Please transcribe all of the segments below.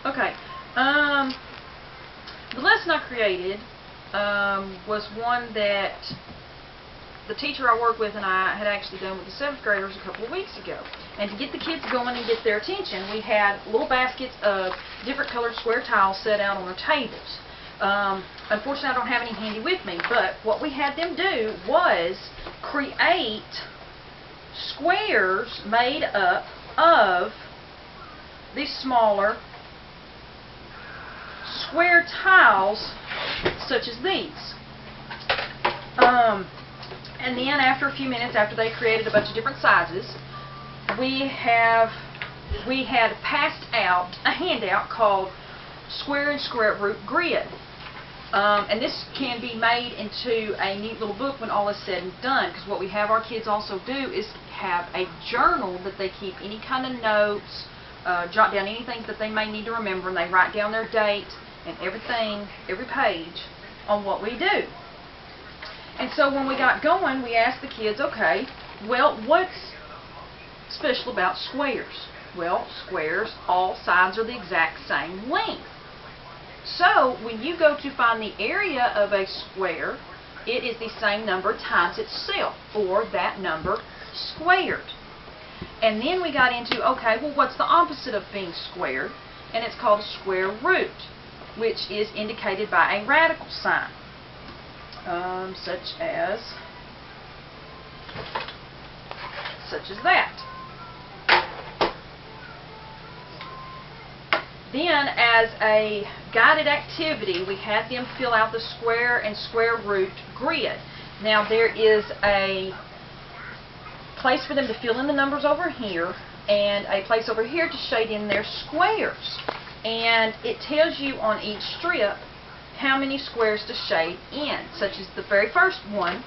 Okay. The lesson I created was one that the teacher I work with and I had actually done with the 7th graders a couple of weeks ago. And to get the kids going and get their attention, we had little baskets of different colored square tiles set out on their tables. Unfortunately, I don't have any handy with me, but what we had them do was create squares made up of these smaller square tiles such as these. And then after a few minutes, after they created a bunch of different sizes, we had passed out a handout called Square and Square Root Grid. And this can be made into a neat little book when all is said and done, because what we have our kids also do is have a journal that they keep any kind of notes, jot down anything that they may need to remember, and they write down their date and everything, every page on what we do. And so when we got going, we asked the kids, okay, well, what's special about squares? Well, squares, all sides are the exact same length. So when you go to find the area of a square, it is the same number times itself, or that number squared. And then we got into, okay, well, what's the opposite of being squared? And it's called a square root, which is indicated by a radical sign, such as that. Then, as a guided activity, we had them fill out the square and square root grid. Now, there is a place for them to fill in the numbers over here, and a place over here to shade in their squares. And it tells you on each strip how many squares to shade in, such as the very first one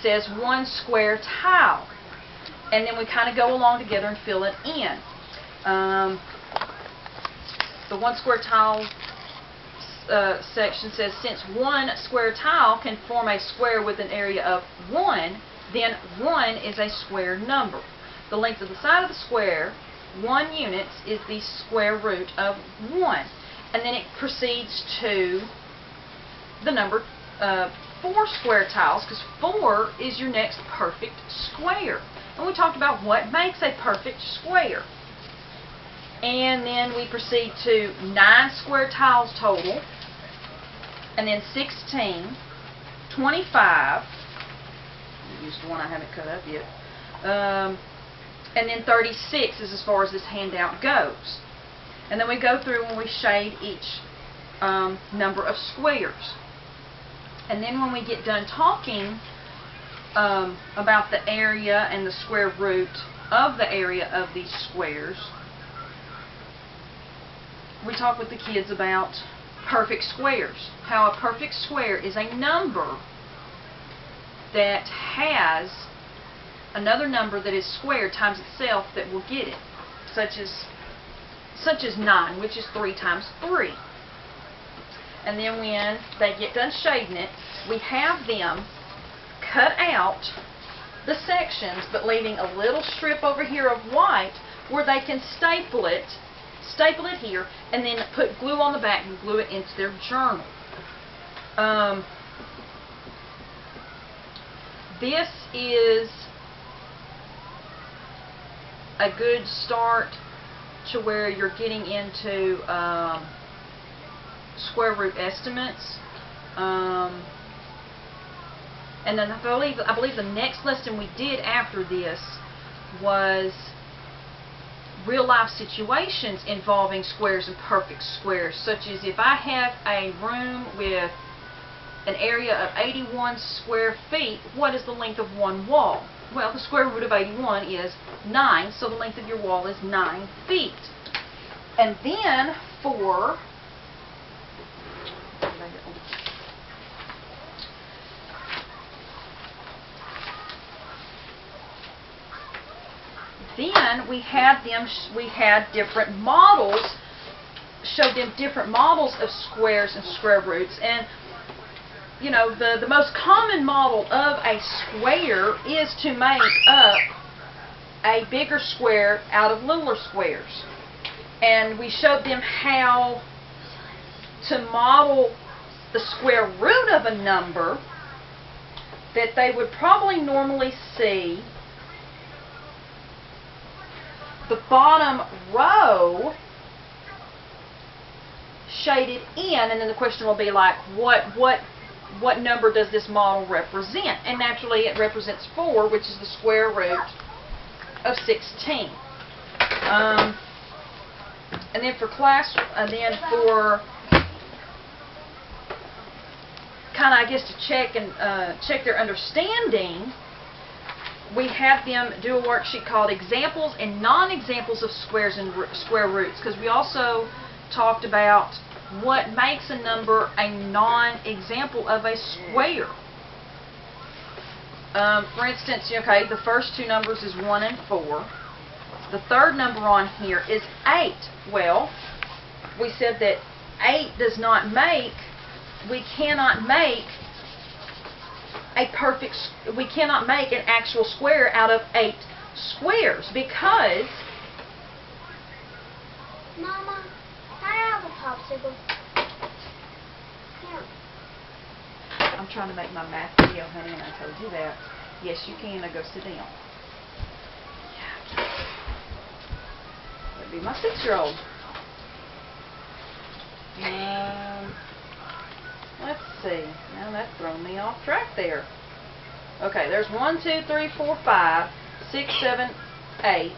says 1 square tile. And then we kind of go along together and fill it in. The 1 square tile section says, since 1 square tile can form a square with an area of 1, then 1 is a square number. The length of the side of the square, 1 units, is the square root of 1. And then it proceeds to the number 4 square tiles, because 4 is your next perfect square. And we talked about what makes a perfect square. And then we proceed to 9 square tiles total, and then 16, 25, I used one I haven't cut up yet, and then 36 is as far as this handout goes. And then we go through and we shade each number of squares. And then when we get done talking about the area and the square root of the area of these squares, we talk with the kids about perfect squares. How a perfect square is a number that has another number that is squared times itself that will get it, such as 9, which is 3 times 3. And then when they get done shading it, we have them cut out the sections, but leaving a little strip over here of white where they can staple it here, and then put glue on the back and glue it into their journal. This is a good start to where you're getting into square root estimates. And then I believe the next lesson we did after this was real life situations involving squares and perfect squares, such as if I have a room with an area of 81 square feet, what is the length of one wall? Well, the square root of 81 is 9, so the length of your wall is 9 feet. And then for then we had different models, showed them different models of squares and square roots. And you know, the most common model of a square is to make up a bigger square out of littler squares. and we showed them how to model the square root of a number, that they would probably normally see the bottom row shaded in, and then the question will be like, what number does this model represent? And naturally it represents 4, which is the square root of 16. And then for class, and then for kind of, I guess, to check their understanding, we have them do a worksheet called Examples and Non-Examples of Squares and Square Roots, because we also talked about what makes a number a non-example of a square. For instance, okay, the first two numbers is 1 and 4. The third number on here is 8. Well, we said that 8 does not make, we cannot make we cannot make an actual square out of 8 squares, because Mama, can I have a popsicle? Here. I'm trying to make my math video, honey, and I told you that. Yes, you can. Now go sit down. That'd be my 6-year-old. Let's see. Now that's thrown me off track there. Okay, there's 1, 2, 3, 4, 5, 6, 7, 8. Let's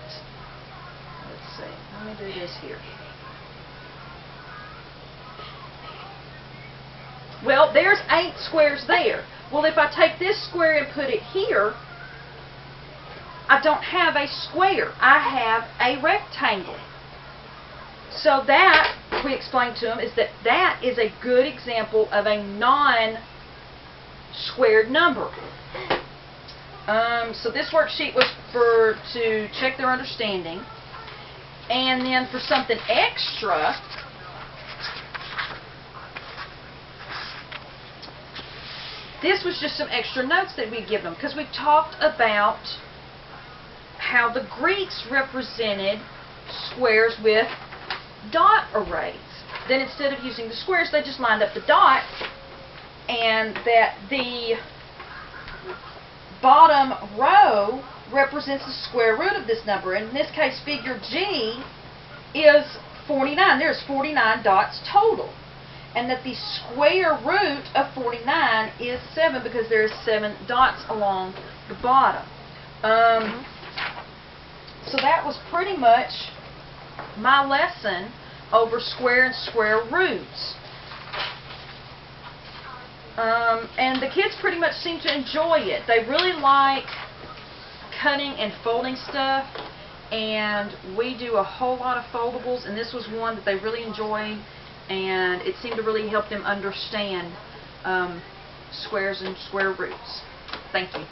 see. Let me do this here. Well, there's 8 squares there. Well, if I take this square and put it here, I don't have a square. I have a rectangle. So that, we explained to them, is that is a good example of a non-squared number. So this worksheet was to check their understanding. And then for something extra, this was just some extra notes that we give them, because we talked about how the Greeks represented squares with dot arrays. Then instead of using the squares, they just lined up the dots, and that the bottom row represents the square root of this number. In this case, figure G is 49. There's 49 dots total. And that the square root of 49 is 7, because there's 7 dots along the bottom. So that was pretty much my lesson over square and square roots. And the kids pretty much seem to enjoy it. They really like cutting and folding stuff, and we do a whole lot of foldables, and this was one that they really enjoyed, and it seemed to really help them understand squares and square roots. Thank you.